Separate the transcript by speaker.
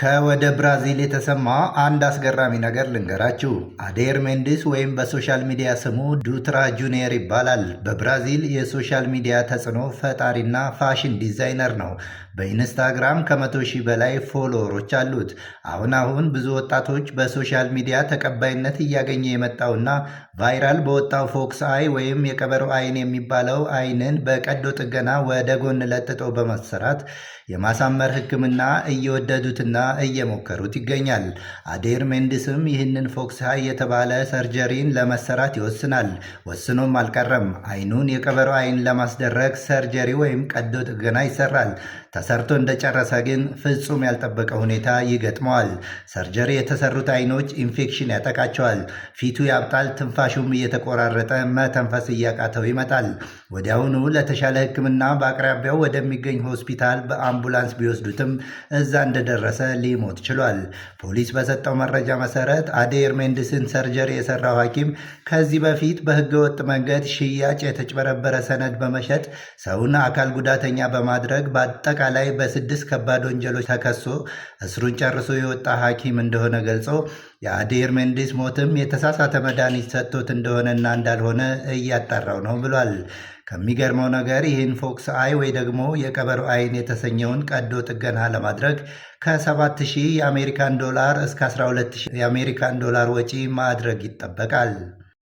Speaker 1: ከወደ ብራዚል የተሰማ አንድ አስገራሚ ነገር ልንገራችሁ። አዴር ሜንዲስ ወይም በሶሻል ሚዲያ ስሙ ዱትራ ጁኒየር ይባላል። በብራዚል የሶሻል ሚዲያ ተጽዕኖ ፈጣሪና ፋሽን ዲዛይነር ነው። በኢንስታግራም ከ100,000 በላይ ፎሎወሮች አሉት። አሁን ብዙ ወጣቶች በሶሻል ሚዲያ ተቀባይነት እያገኘ የመጣውና ቫይራል በወጣው ፎክስ አይ ወይም የቀበሮ አይን የሚባለው አይንን በቀዶ ጥገና ወደ ጎን ለጥጦ በመሰራት የማሳመር ሕክምና እየወደዱትና እየሞከሩት ይገኛል። አዴር ሜንዲስም ይህንን ፎክስ አይ የተባለ ሰርጀሪን ለመሰራት ይወስናል። ወስኖም አልቀረም። አይኑን የቀበሮ አይን ለማስደረግ ሰርጀሪ ወይም ቀዶ ጥገና ይሰራል። ተሰርቶ እንደጨረሰ ግን ፍጹም ያልጠበቀ ሁኔታ ይገጥመዋል። ሰርጀሪ የተሰሩት አይኖች ኢንፌክሽን ያጠቃቸዋል። ፊቱ ያብጣል። ትንፋሹም እየተቆራረጠ መተንፈስ እያቃተው ይመጣል። ወዲያውኑ ለተሻለ ሕክምና በአቅራቢያው ወደሚገኝ ሆስፒታል በአምቡላንስ ቢወስዱትም እዛ እንደደረሰ ሊሞት ችሏል። ፖሊስ በሰጠው መረጃ መሰረት አዴር ሜንዲስን ሰርጀሪ የሰራው ሐኪም ከዚህ በፊት በህገወጥ መንገድ ሽያጭ፣ የተጭበረበረ ሰነድ በመሸጥ ሰውን አካል ጉዳተኛ በማድረግ በአጠቃላይ በ6 ከባድ ወንጀሎች ተከሶ እስሩን ጨርሶ የወጣ ሐኪም እንደሆነ ገልጾ የአዴር ሜንዲስ ሞትም የተሳሳተ መድኃኒት ሰጥቶት እንደሆነና እንዳልሆነ እያጣራው ነው ብሏል። ከሚገርመው ነገር ይህን ፎክስ አይ ወይ ደግሞ የቀበሮ አይን የተሰኘውን ቀዶ ጥገና ለማድረግ ከ7,000 የአሜሪካን ዶላር እስከ 12,000 የአሜሪካን ዶላር ወጪ ማድረግ ይጠበቃል።